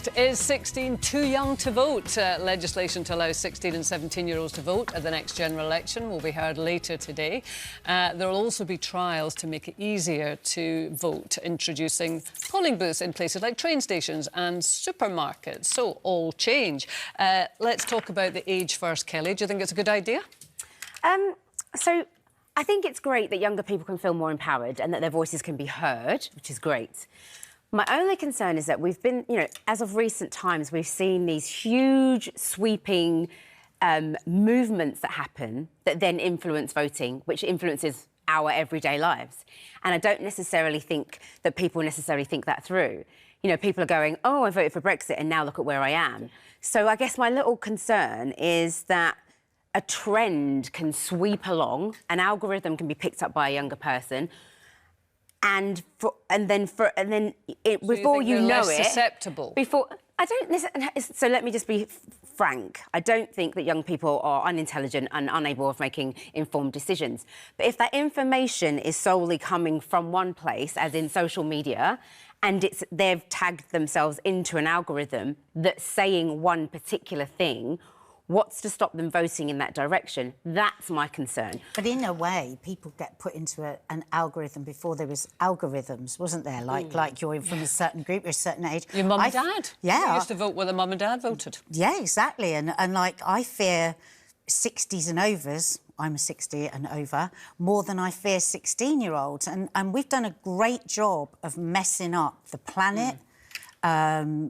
asked, is 16 too young to vote? Legislation to allow 16 and 17-year-olds to vote at the next general election will be heard later today. There will also be trials to make it easier to vote, introducing polling booths in places like train stations and supermarkets. So, all change. Let's talk about the age first, Kelly. Do you think it's a good idea? So I think it's great that younger people can feel more empowered and that their voices can be heard, which is great. My only concern is that we've been, as of recent times, we've seen these huge, sweeping movements that happen that then influence voting, which influences our everyday lives. And I don't necessarily think that people necessarily think that through. People are going, oh, I voted for Brexit and now look at where I am. So I guess my little concern is that a trend can sweep along, an algorithm can be picked up by a younger person, before you know it, susceptible. So let me just be frank. I don't think that young people are unintelligent and unable of making informed decisions. But if that information is solely coming from one place, as in social media, and they've tagged themselves into an algorithm that's saying one particular thing, what's to stop them voting in that direction? That's my concern. But in a way, people get put into an algorithm before there was algorithms, wasn't there? Like you're from a certain group, you're a certain age. Your mum and dad? Yeah. You used to vote where the mum and dad voted. Yeah, exactly. And I fear 60s and overs, I'm a 60 and over, more than I fear 16-year-olds. And we've done a great job of messing up the planet. Our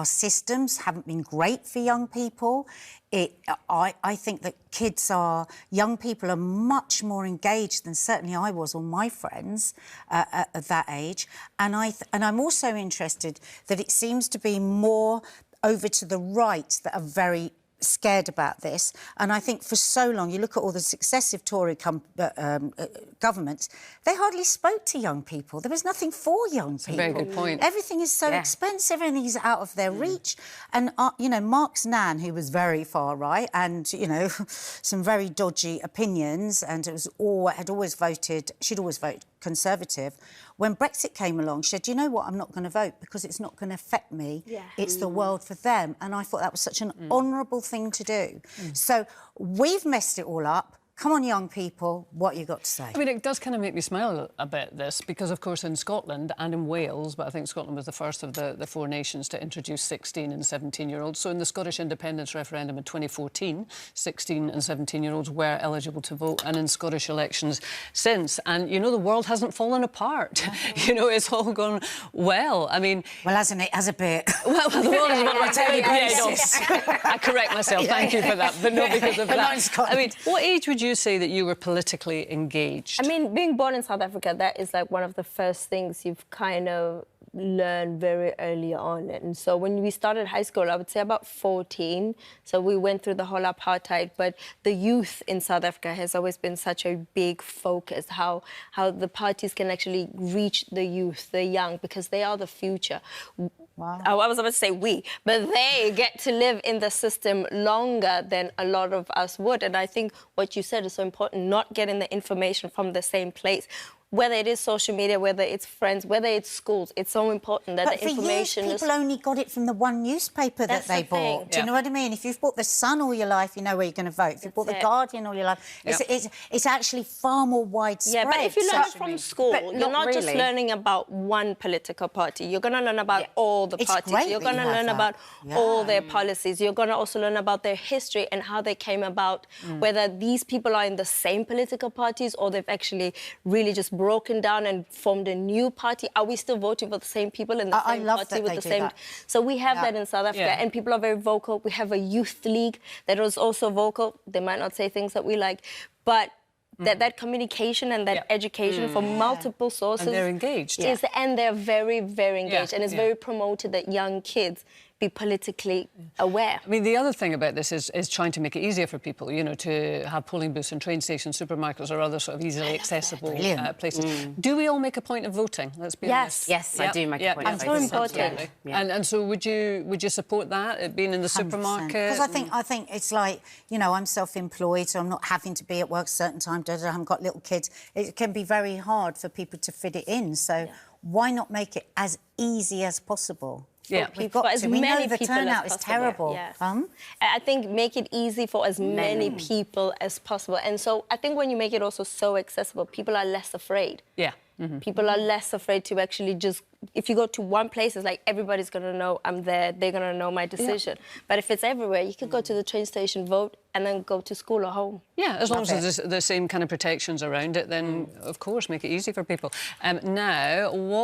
systems haven't been great for young people. I think that young people are much more engaged than certainly I was or my friends at that age. And I'm also interested that it seems to be more over to the right that are very scared about this. And I think for so long, you look at all the successive Tory governments, they hardly spoke to young people. There was nothing for young people. Very good point. Everything is so expensive, everything is out of their reach. And, Mark's nan, who was very far right and, some very dodgy opinions and she'd always voted Conservative. When Brexit came along, she said, you know what, I'm not going to vote because it's not going to affect me. Yeah. It's the world for them. And I thought that was such an honourable thing to do. So we've messed it all up. Come on, young people, what you got to say? I mean, it does kind of make me smile a bit, this, because, of course, in Scotland and in Wales, but I think Scotland was the first of the four nations to introduce 16 and 17-year-olds. So in the Scottish independence referendum in 2014, 16 and 17-year-olds were eligible to vote, and in Scottish elections since. And, the world hasn't fallen apart. It's all gone well. I mean... Well, hasn't it? Has a bit. Well, the world is on a daily basis. I correct myself. Thank you for that. But not because of that. I mean, what age would you say that you were politically engaged? I mean, being born in South Africa, that is like one of the first things you've kind of learned very early on. And so when we started high school, I would say about 14. So we went through the whole apartheid, but the youth in South Africa has always been such a big focus, how the parties can actually reach the youth, the young, because they are the future. Wow. I was about to say we, but they get to live in the system longer than a lot of us would. And I think what you said is so important, not getting the information from the same place. Whether it is social media, whether it's friends, whether it's schools, it's so important that the information people only got it from the one newspaper that they bought. Do you know what I mean? If you've bought The Sun all your life, you know where you're going to vote. If you've bought The Guardian all your life, it's actually far more widespread. Yeah, but if you learn from school, you're not just learning about one political party. You're going to learn about all the parties. You're going to learn about all their policies. You're going to also learn about their history and how they came about, whether these people are in the same political parties or they've actually really just broken down and formed a new party. Are we still voting for the same people in the same party with the same? That. So we have that in South Africa, and people are very vocal. We have a youth league that is also vocal. They might not say things that we like, but that communication and that education from multiple sources. And they're engaged. And they're very, very engaged. And it's very promoted that young kids be politically aware. I mean, the other thing about this is trying to make it easier for people, to have polling booths in train stations, supermarkets or other sort of easily accessible places. Do we all make a point of voting? Let's be honest. Yes, I do make a point of voting. It's so important. And so would you support that, it being in the 100%. supermarket? Because I think it's like, I'm self-employed, so I'm not having to be at work a certain time, I haven't got little kids. It can be very hard for people to fit it in, so why not make it as easy as possible? Yeah. We've got as to. We know many the people as turnout is possible. terrible. Yeah. I think make it easy for as many people as possible. And so I think when you make it also so accessible, people are less afraid. Yeah. People are less afraid to actually just, if you go to one place, it's like everybody's going to know I'm there, they're going to know my decision. But if it's everywhere, you could go to the train station, vote, and then go to school or home. Yeah, as long as there's the same kind of protections around it, then, of course, make it easy for people. Now, what